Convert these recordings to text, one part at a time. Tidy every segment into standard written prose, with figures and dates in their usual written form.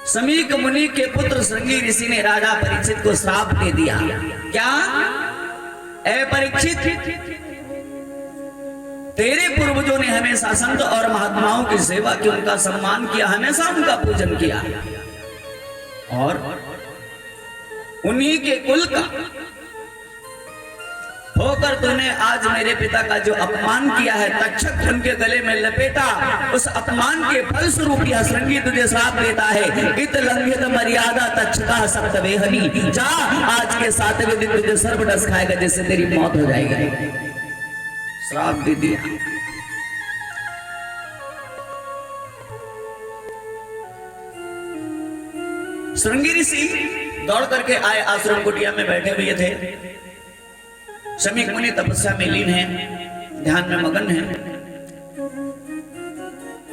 समीक मुनि के पुत्र श्रृंगी ऋषि ने राजा परीक्षित को श्राप दे दिया। क्या? ए परीक्षित, तेरे पूर्वजों ने हमेशा संत और महात्माओं की सेवा की, उनका सम्मान किया, हमेशा उनका पूजन किया, और उन्हीं के कुल का होकर तूने आज मेरे पिता का जो अपमान किया है, तक्षक उनके गले में लपेटा, उस अपमान के फलस्वरूप यह श्रृंगी तुझे श्राप देता है। इत लंघित मर्यादा तक्षका सप्तवेहनी, जा आज के 7वें दिन तुझे सर्पदंश खाएगा, जिससे तेरी मौत हो जाएगी। श्राप दे दिया। श्रृंगी ऋषि दौड़ करके आए, आश्रम कुटिया में बैठे हुए थे। समीक मुनि तपस्या में लीन है, ध्यान में मगन है।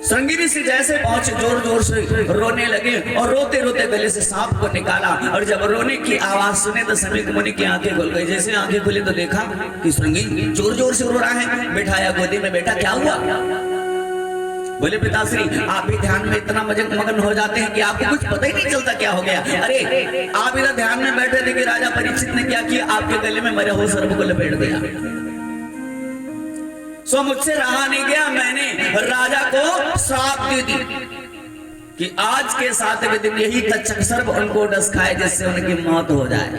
श्रृंगी ऋषि जैसे पहुंचे, जोर जोर से रोने लगे और रोते रोते गले से सांप को निकाला, और जब रोने की आवाज सुने तो समीक मुनि की आंखें खुल गई। जैसे आंखें खुली तो देखा कि श्रृंगी जोर जोर से रो रहा है। बैठाया गोदी में, बेटा क्या हुआ? बोले पिताश्री, आप भी ध्यान में इतना मगन हो जाते हैं कि आपको कुछ पता ही नहीं चलता क्या हो गया। अरे आप इधर ध्यान में बैठे थे कि राजा परीक्षित ने क्या किया, आपके गले में मरे हुए सर्प को लपेट दिया। सो मुझसे रहा नहीं गया, मैंने राजा को श्राप दे दी कि आज के 7वें दिन यही तक्षक सर्प उनको डस खाए, जिससे उनकी मौत हो जाए।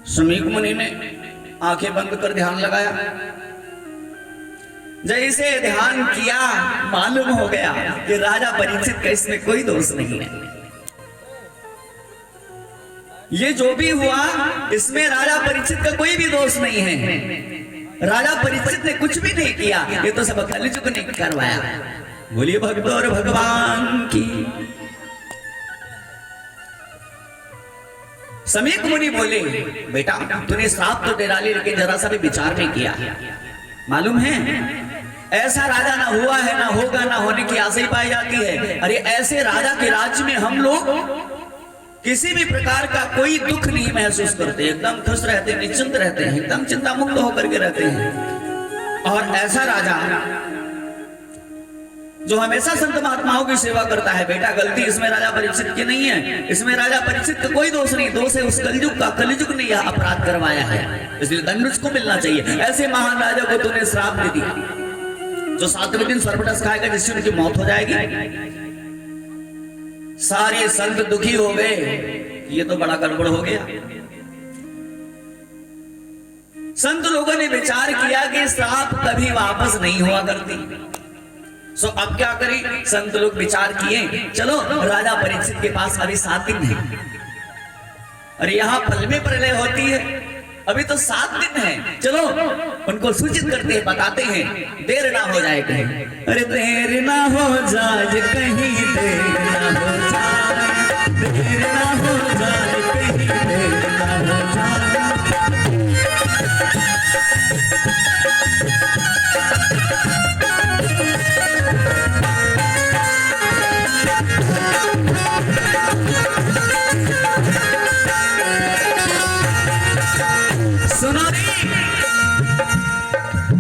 समीक मुनि ने आंखें बंद कर ध्यान लगाया। जैसे ध्यान किया, मालूम हो गया कि राजा परीक्षित का इसमें कोई दोष नहीं है। ये जो भी हुआ, इसमें राजा परीक्षित का कोई भी दोष नहीं है। राजा परीक्षित ने कुछ भी नहीं किया, ये तो सब कलयुग ने करवाया। बोलिए भक्त और भगवान की। समीक मुनि बोले, बेटा तूने श्राप तो दे डाली, लेकिन जरा सा भी विचार नहीं किया। मालूम है ऐसा राजा ना हुआ है, ना होगा, ना होने की आशा ही पाई जाती है। अरे ऐसे राजा के राज्य में हम लोग किसी भी प्रकार का कोई दुख नहीं महसूस करते, एकदम खुश रहते हैं, निश्चिंत रहते हैं, एकदम चिंता मुक्त होकर के रहते हैं। और ऐसा राजा जो हमेशा संत महात्माओं की सेवा करता है, बेटा गलती इसमें राजा परीक्षित की नहीं है, इसमें राजा परीक्षित का कोई दोष नहीं, दोष है उस कलयुग का। कलयुग ने यह अपराध करवाया है, इसलिए दंड उसको मिलना चाहिए। ऐसे महान राजा को तूने श्राप दे दिया, जो 7वें दिन सर्पदंश खाएगा, जिससे उनकी मौत हो जाएगी। सारे संत दुखी हो गए, ये तो बड़ा गड़बड़ हो गया। संत लोगों ने विचार किया कि श्राप कभी वापस नहीं हुआ करती। सो अब क्या करें? संत लोग विचार किए, चलो राजा परीक्षित के पास अभी 7 दिन है। अरे यहाँ फल में प्रलय होती है, अभी तो 7 दिन है, चलो उनको सूचित करते हैं, बताते हैं, देर ना हो जाए कहीं। अरे देर ना हो जाए कहीं, देर ना हो जाए, देर ना हो जाए कहीं, देर ना हो जाए।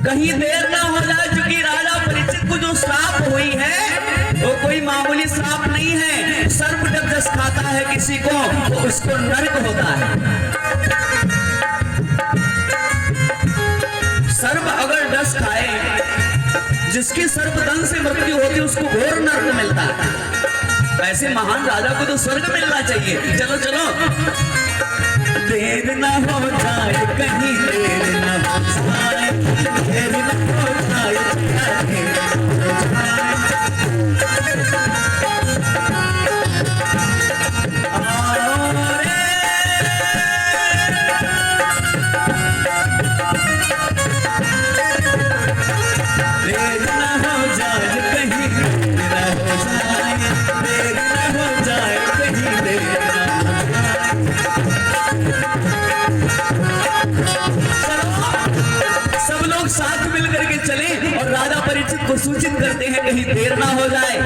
कहीं देर ना हो जाए, क्योंकि राजा परीक्षित को जो श्राप हुई है वो कोई मामूली श्राप नहीं है। सर्प जब जस खाता है किसी को तो उसको नरक होता है। सर्प अगर डस खाए, जिसकी सर्पदंश से मृत्यु होती है, उसको घोर नरक मिलता है। ऐसे महान राजा को तो स्वर्ग मिलना चाहिए। चलो चलो, देर ना हो जाए कहीं, देर ना हो जाए, देर ना हो जाए, देर ना हो जाए। देर ना हो जाए कहीं, देर ना हो जाए, देर ना हो जाए कहीं, देर ना हो जाए। सब लोग साथ मिल करके चले और राजा परीक्षित को सूचित करते हैं कहीं देर ना हो जाए।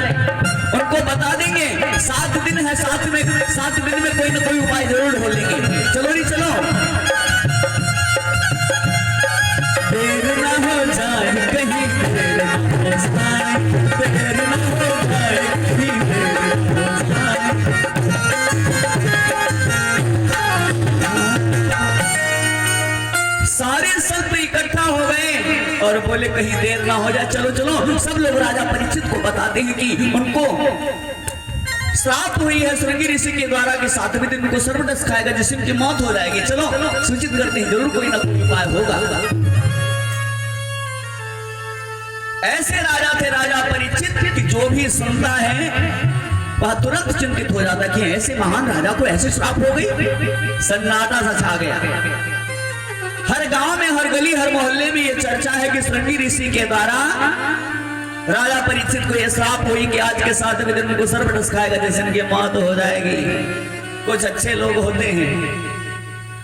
उनको बता देंगे 7 दिन है, 7 दिन में कोई ना कोई उपाय जरूर ढूंढेंगे। चलो नहीं चलो, देर ना हो जाए कहीं, देर ना हो जाए, देर ना हो जाए। बोले कहीं देर ना हो जाए, चलो चलो। सब लोग राजा परीक्षित को बताते हैं कि उनको श्राप हुई है श्रृंगी ऋषि के द्वारा कि 7वें दिन उनको सर्पदंश खाएगा जिससे उनकी मौत हो जाएगी। चलो सूचित करते हैं, जरूर कोई ना कोई उपाय होगा। ऐसे राजा थे राजा परीक्षित कि जो भी सुनता है वह तुरंत चिंतित हो जाता कि ऐसे महान राजा को ऐसे श्राप हो गई। सन्नाटा सा छा गया। हर गांव में, हर गली, हर मोहल्ले में ये चर्चा है कि श्रृंगी ऋषि के द्वारा राजा परीक्षित को यह श्राप हुई कि आज के 7वें दिन उनको सर्पदंश खाएगा जिससे उनकी मौत हो जाएगी। कुछ अच्छे लोग होते हैं,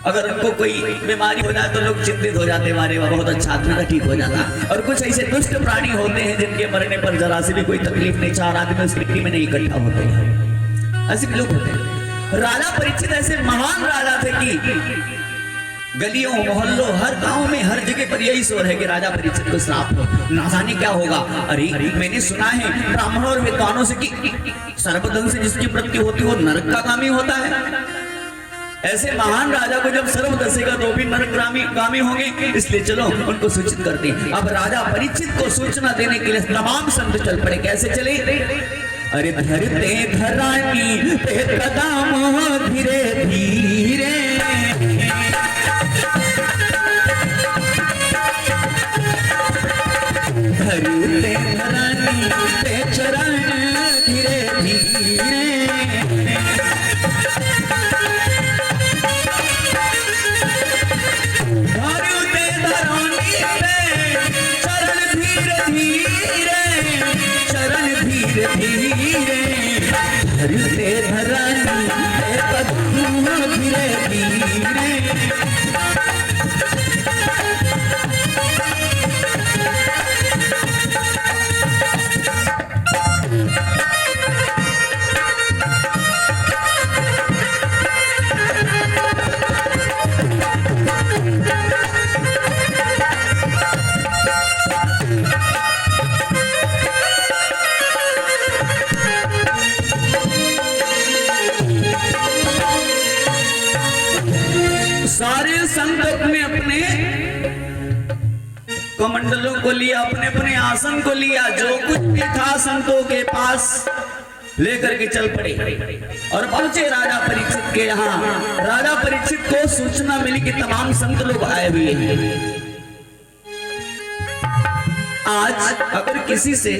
अगर उनको कोई बीमारी हो जाए तो लोग चिंतित हो जाते, मारे बहुत अच्छा आदमी का ठीक हो जाता। और कुछ ऐसे दुष्ट प्राणी होते हैं जिनके मरने पर जरा से भी कोई तकलीफ नहीं, 4 आदमी उस मिट्टी में नहीं इकट्ठा होते हैं। ऐसे भी लोग होते हैं। राजा परीक्षित ऐसे महान राजा थे कि गलियों, मोहल्लों, हर गांव में, हर जगह पर यही शोर है कि राजा परीक्षित को श्राप हो, ना जाने क्या होगा। अरे मैंने सुना है ब्राह्मणों और विद्वानों से कि सर्पदंश से जिसकी मृत्यु होती है वो नरकगामी होता है। ऐसे महान राजा को जब सर्प दसेगा तो भी नरकगामी होंगे, इसलिए चलो उनको सूचित करते हैं। अब राजा परीक्षित को सूचना देने के लिए तमाम संत चल पड़े। कैसे चले? अरे धरते धरानी पे कदम धीरे धीरे, धरते धरानी पे चरण धीरे धीरे, धरते धरानी पे कदम धीरे धीरे, सारे संत अपने अपने कमंडलों को लिया, अपने अपने आसन को लिया, जो कुछ भी था संतों के पास लेकर के चल पड़े और पहुंचे राजा परीक्षित के यहाँ। राजा परीक्षित को सूचना मिली कि तमाम संत लोग आए हुए हैं। आज अगर किसी से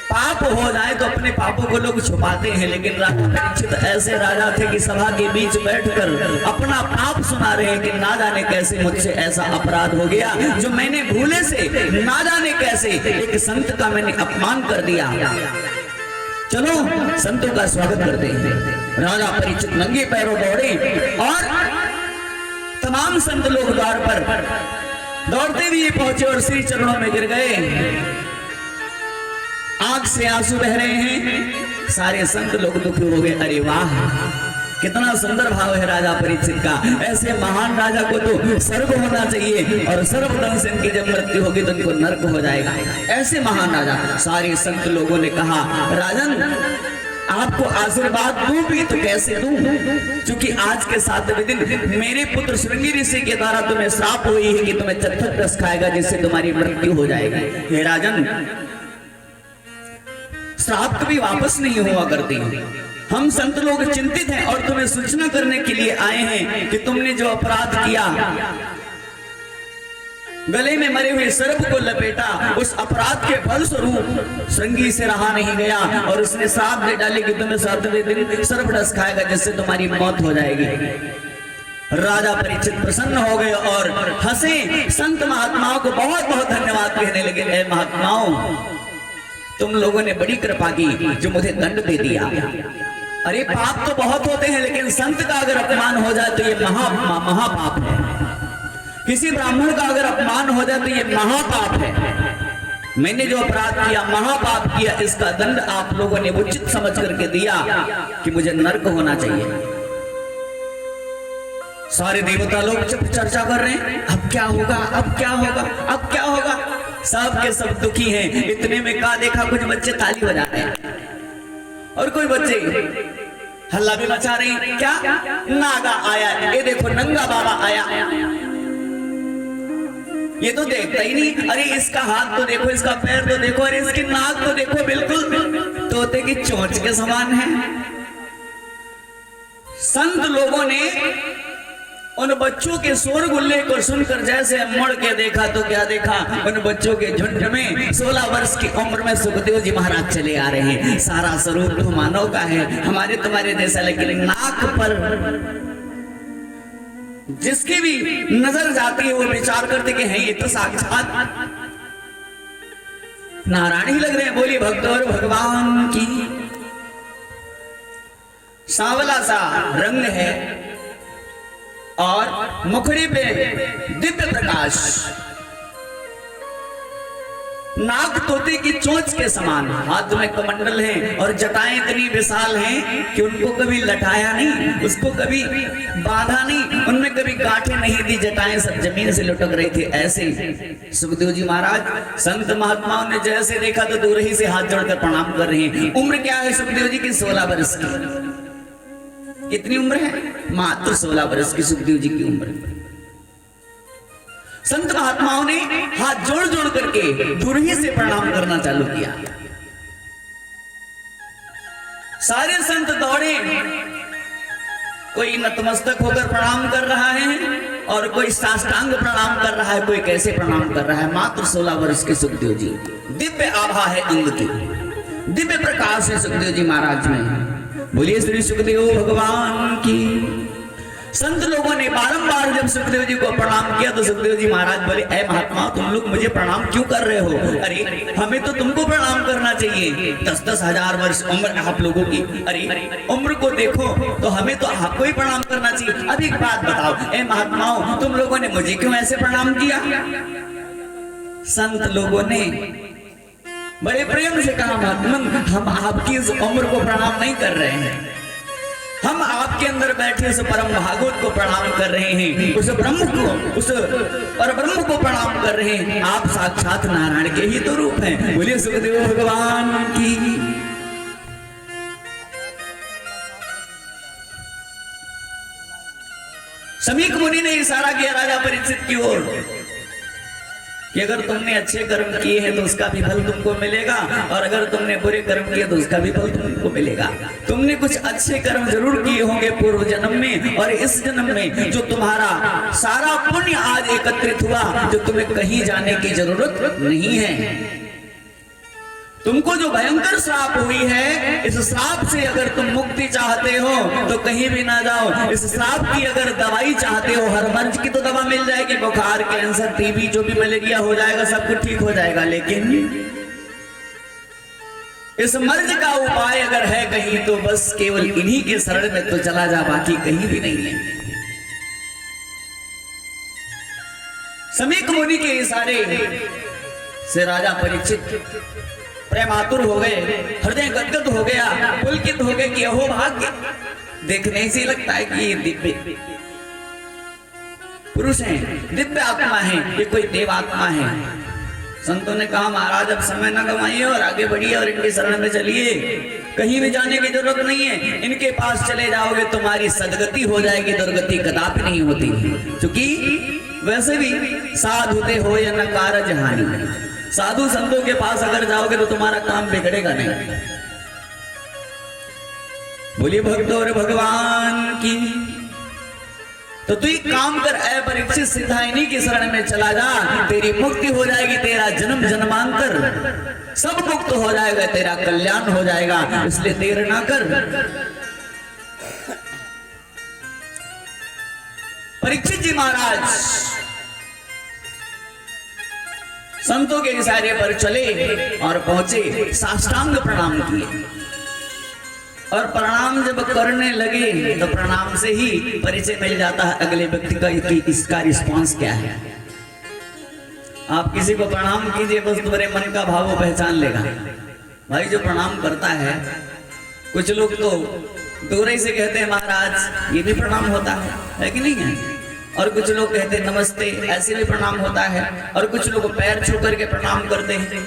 पाप हो जाए तो अपने पापों को लोग छुपाते हैं, लेकिन राजा परीक्षित ऐसे राजा थे कि सभा के बीच बैठकर अपना पाप सुना रहे हैं कि ना जाने कैसे मुझसे ऐसा अपराध हो गया जो मैंने भूले से ना जाने कैसे एक संत का मैंने अपमान कर दिया। चलो संतों का स्वागत करते हैं। राजा परीक्षित नंगे पैरों दौड़े और तमाम संत लोग द्वार पर दौड़ते हुए पहुंचे और श्री चरणों में गिर गए। आंख से आंसू बह रहे हैं। सारे संत लोग दुखी हो गए। अरे वाह, कितना सुंदर भाव है राजा परीक्षित का। ऐसे महान राजा को तो स्वर्ग होना चाहिए और सर्पदंश से इनकी जब मृत्यु होगी तो इनको नरक हो जाएगा। ऐसे महान राजा। सारे संत लोगों ने कहा राजन आपको आशीर्वाद दूं भी तो कैसे दूं, क्योंकि आज के 7वें दिन मेरे पुत्र श्रृंगी ऋषि के द्वारा तुम्हें श्राप हुई है कि तुम्हें चत्थक रस खाएगा जिससे तुम्हारी मृत्यु हो जाएगी। हे राजन, श्राप कभी वापस नहीं हुआ करती। हम संत लोग चिंतित हैं और तुम्हें सूचना करने के लिए आए हैं कि तुमने जो अपराध किया, गले में मरे हुए सर्प को लपेटा, उस अपराध के फल स्वरूप श्रृंगी से रहा नहीं गया और उसने श्राप दे डाले कि तुम्हें 7वें दिन सर्पदंश खाएगा जिससे तुम्हारी मौत हो जाएगी। राजा परीक्षित प्रसन्न हो गए और हंसे। संत महात्माओं को बहुत बहुत धन्यवाद कहने लगे। हे महात्माओं, तुम लोगों ने बड़ी कृपा की जो मुझे दंड दे दिया। अरे पाप तो बहुत होते हैं, लेकिन संत का अगर अपमान हो जाए तो ये महापाप है। किसी ब्राह्मण का अगर अपमान हो जाए तो ये महापाप है। मैंने जो अपराध किया, महापाप किया, इसका दंड आप लोगों ने उचित समझ करके दिया कि मुझे नरक होना चाहिए। सारे देवता लोग चर्चा कर रहे हैं, अब क्या होगा, अब क्या होगा, अब क्या होगा। सब के सब दुखी हैं। इतने में का देखा कुछ बच्चे ताली बजा रहे हैं और कोई बच्चे हल्ला भी मचा रहे हैं। क्या? नागा आया, ये देखो नंगा बाबा आया। ये तो देखता ही नहीं, अरे इसका हाथ तो देखो, इसका पैर तो देखो, अरे इसकी नाक तो देखो, बिल्कुल तोते की चोंच के समान है। संत लोगों ने उन बच्चों के शोरगुल्ले को सुनकर जैसे मुड़ के देखा तो क्या देखा, उन बच्चों के झुंड में 16 वर्ष की उम्र में सुखदेव जी महाराज चले आ रहे हैं। सारा स्वरूप तो मानव का है, हमारे तुम्हारे जैसा, लेकिन नाक पर जिसकी भी नजर जाती है वो विचार करते कि है ये तो साक्षात नारायण ही लग रहे हैं। बोलिए भक्त और भगवान की। सांवला सा रंग है और मुखड़ी पे दिव्य प्रकाश, नाक तोते की चोंच के समान, हाथ में कमंडल है और जटाएं इतनी विशाल हैं कि उनको कभी लटाया नहीं, उसको कभी बांधा नहीं, उनमें कभी गांठें नहीं दी, जटाएं सब जमीन से लुटक रही थी। ऐसे सुखदेव जी महाराज संत महात्माओं ने जैसे देखा तो दूर ही से हाथ जोड़कर प्रणाम कर रहे हैं। उम्र क्या है सुखदेव जी की? 16 वर्ष की। कितनी उम्र है? मात्र 16 वर्ष की सुखदेव जी की उम्र। संत महात्माओं ने हाथ जोड़ जोड़ करके दूर ही से प्रणाम करना चालू किया। सारे संत दौड़े, कोई नतमस्तक होकर प्रणाम कर रहा है और कोई साष्टांग प्रणाम कर रहा है, कोई कैसे प्रणाम कर रहा है। मात्र 16 वर्ष के सुखदेव जी, दिव्य आभा है अंग की, दिव्य प्रकाश है सुखदेव जी महाराज में। बोलिए श्री सुखदेव भगवान की। संत लोगों ने बारंबार जब सुखदेव जी को प्रणाम किया तो सुखदेव जी महाराज बोले, ऐ महात्मा तुम लोग मुझे प्रणाम क्यों कर रहे हो? अरे हमें तो तुमको प्रणाम करना चाहिए। 10-10 हजार वर्ष उम्र आप लोगों की, अरे उम्र को देखो तो हमें तो आपको ही प्रणाम करना चाहिए। अब एक बात बताओ, ऐ महात्माओं तुम लोगों ने मुझे क्यों ऐसे प्रणाम किया? संत लोगों ने बड़े प्रेम से कहा, महात्मा हम आपकी इस उम्र को प्रणाम नहीं कर रहे हैं, हम आपके अंदर बैठे उस परम भागवत को प्रणाम कर रहे हैं, उस ब्रह्म को, उस परब्रह्म को प्रणाम कर रहे हैं। आप साक्षात नारायण के ही तो रूप हैं। बोलिए सुखदेव भगवान की। समीक मुनि ने इशारा किया राजा परीक्षित की ओर कि अगर तुमने अच्छे कर्म किए हैं तो उसका भी फल तुमको मिलेगा, और अगर तुमने बुरे कर्म किए तो उसका भी फल तुमको मिलेगा। तुमने कुछ अच्छे कर्म जरूर किए होंगे पूर्व जन्म में, और इस जन्म में जो तुम्हारा सारा पुण्य आज एकत्रित हुआ, जो तुम्हें कहीं जाने की जरूरत नहीं है। तुमको जो भयंकर श्राप हुई है, इस श्राप से अगर तुम मुक्ति चाहते हो तो कहीं भी ना जाओ। इस श्राप की अगर दवाई चाहते हो, हर मर्ज की तो दवा मिल जाएगी, बुखार, कैंसर, टीबी, जो भी मलेरिया हो जाएगा, सब कुछ ठीक हो जाएगा। लेकिन इस मर्ज का उपाय अगर है कहीं तो बस केवल इन्हीं के शरण में तो चला जा, बाकी कहीं भी नहीं है। समीक मुनि के इशारे से राजा परीक्षित प्रेमातुर हो गए, हृदय गदगद हो गया, पुलकित हो गए कि अहो भाग्य, देखने से लगता है कि ये दिव्य पुरुष हैं, दिव्य आत्मा है, ये कोई देव आत्मा है। संतों ने कहा महाराज अब समय न गवाइए और आगे बढ़िए और इनके शरण में चलिए, कहीं भी जाने की जरूरत नहीं है। इनके पास चले जाओगे तुम्हारी सदगति हो जाएगी, दुर्गति कदापि नहीं होती, क्योंकि वैसे भी साधुते हो या न कारज हानि, साधु संतों के पास अगर जाओगे तो तुम्हारा काम बिगड़ेगा नहीं। बोलिए भक्त और भगवान की। तो तू एक काम कर, ऐ परीक्षित सिद्धायनी की शरण में चला जा, तेरी मुक्ति हो जाएगी, तेरा जन्म जन्मांतर सब मुक्त हो जाएगा, तेरा कल्याण हो जाएगा, इसलिए देर ना कर। परीक्षित जी महाराज संतों के इशारे पर चले और पहुंचे, साष्टांग प्रणाम किए, और प्रणाम जब करने लगे तो प्रणाम से ही परिचय मिल जाता है अगले व्यक्ति का कि इसका रिस्पांस क्या है। आप किसी को प्रणाम कीजिए, बस तुम्हारे मन का भाव वो पहचान लेगा। भाई जो प्रणाम करता है, कुछ लोग तो दूर ही से कहते हैं महाराज, ये भी प्रणाम होता है कि नहीं है? और कुछ लोग कहते हैं नमस्ते, ऐसे भी प्रणाम होता है, और कुछ लोग पैर छू करके प्रणाम करते हैं।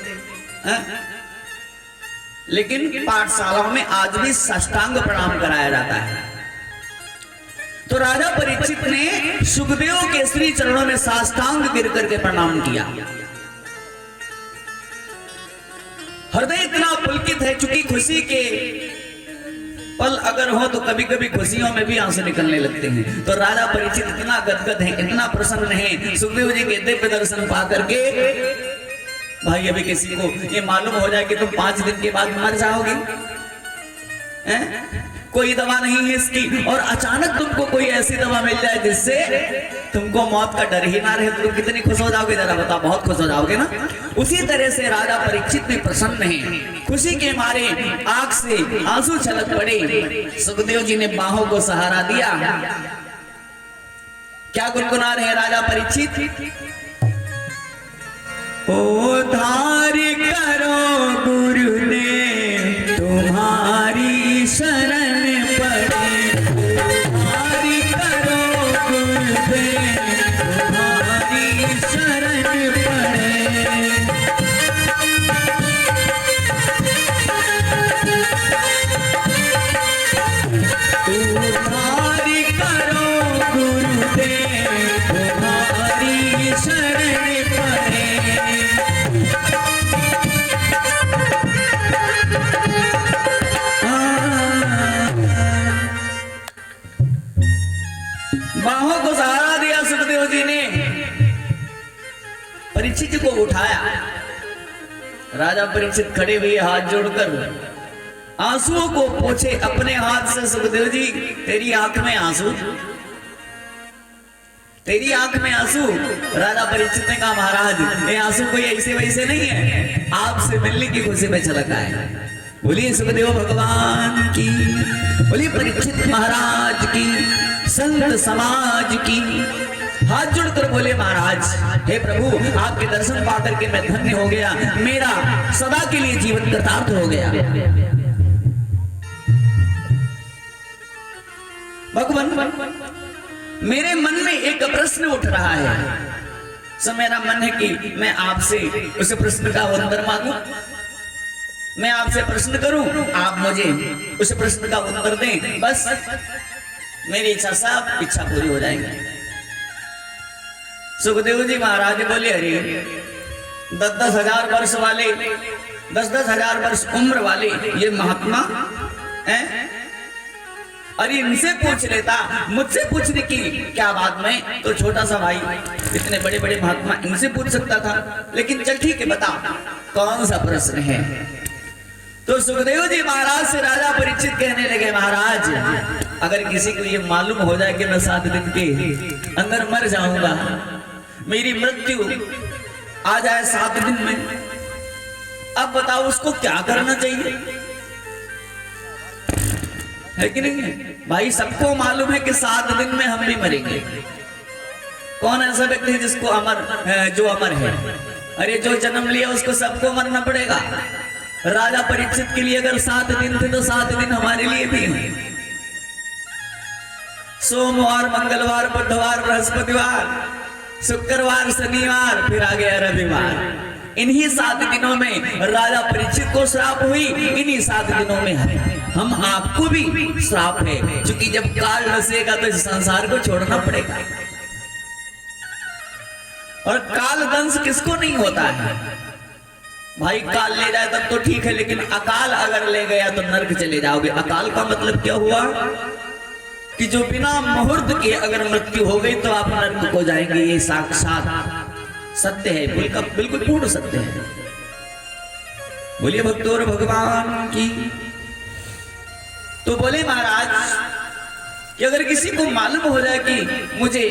लेकिन पाठशालाओं में आज भी साष्टांग प्रणाम कराया जाता है। तो राजा परीक्षित ने सुखदेव के श्री चरणों में साष्टांग गिर करके प्रणाम किया। हृदय इतना पुलकित है, चूंकि खुशी के पल अगर हो तो कभी कभी खुशियों में भी आंसू निकलने लगते हैं। तो राजा परीक्षित इतना गदगद है, इतना प्रसन्न है सुखदेव जी के दिव्य दर्शन पा करके। भाई अभी किसी को ये मालूम हो जाए कि तुम 5 दिन के बाद मर जाओगे, कोई दवा नहीं है इसकी, और अचानक तुमको कोई ऐसी दवा मिल जाए जिससे तुमको मौत का डर ही ना रहे, तो तुम कितनी खुश हो जाओगे, जरा बताओ। बहुत खुश हो जाओगे ना। उसी तरह से राजा परीक्षित भी प्रसन्न है, खुशी के मारे आंख से आंसू छलक पड़े। सुखदेव जी ने बाहों को सहारा दिया। क्या गुनगुना रहे राजा परीक्षित? ओ धारी करो गुरुदेव तुम्हारी शरण पड़े, धारी करो गुरुदेव तुम्हारी शरण पड़े। तू धारी करो गुरुदेव तुम्हारी शरण पड़े। बाहों को सहारा दिया सुखदेव जी ने, परीक्षित को उठाया। राजा परीक्षित खड़े हुए हाथ जोड़कर आंसुओं को पोंछे अपने हाथ से। सुखदेव जी तेरी आंख में आंसू, तेरी आंख में आंसू। राजा परीक्षित ने कहा महाराज ये आंसू कोई ऐसे वैसे नहीं है, आपसे मिलने की खुशी में छलका है। बोलिए सुखदेव भगवान की, बोलिए परीक्षित महाराज की, संत समाज की। हाथ जोड़कर बोले महाराज हे प्रभु आपके दर्शन पाकर के मैं धन्य हो गया, मेरा सदा के लिए जीवन कृतार्थ हो गया। भगवान मेरे मन में एक प्रश्न उठ रहा है, सो मेरा मन है कि मैं आपसे उस प्रश्न का उत्तर मांगू, मैं आपसे प्रश्न करूं, आप मुझे उस प्रश्न का उत्तर दें, बस मेरी इच्छा सब इच्छा पूरी हो जाएगी। सुखदेव जी महाराज बोले अरे 10-10 हजार वर्ष वाले, 10-10 हजार वर्ष उम्र वाले ये महात्मा हैं, अरे इनसे पूछ लेता, मुझसे पूछने की क्या बात, में तो छोटा सा भाई, इतने बड़े बड़े महात्मा इनसे पूछ सकता था। लेकिन चल ठीक है बता कौन सा प्रश्न है। तो सुखदेव जी महाराज से राजा परीक्षित कहने लगे महाराज अगर किसी को ये मालूम हो जाए कि मैं 7 दिन के अंदर मर जाऊंगा, मेरी मृत्यु आ जाए 7 दिन में, अब बताओ उसको क्या करना चाहिए, है कि नहीं है भाई? सबको मालूम है कि 7 दिन में हम भी मरेंगे। कौन ऐसा व्यक्ति है जिसको अमर, जो अमर है? अरे जो जन्म लिया उसको सबको मरना पड़ेगा। राजा परीक्षित के लिए अगर 7 दिन थे तो 7 दिन हमारे लिए भी हैं। सोमवार, मंगलवार, बुधवार, बृहस्पतिवार, शुक्रवार, शनिवार, फिर आ गया रविवार। इन्हीं 7 दिनों में राजा परीक्षित को श्राप हुई, इन्हीं 7 दिनों में हम आपको भी श्राप है, क्योंकि जब काल नसेगा तो इस संसार को छोड़ना पड़ेगा। और काल दंश किसको नहीं होता है भाई? काल ले जाए तब तो ठीक है, लेकिन अकाल अगर ले गया तो नर्क चले जाओगे। अकाल का मतलब क्या हुआ कि जो बिना मुहूर्त के अगर मृत्यु हो गई तो आप नर्क को जाएंगे। ये साक्षात सत्य है, बिल्कुल पूर्ण सत्य है। बोलिए भक्तों भगवान की। तो बोले महाराज कि अगर किसी को मालूम हो जाए कि मुझे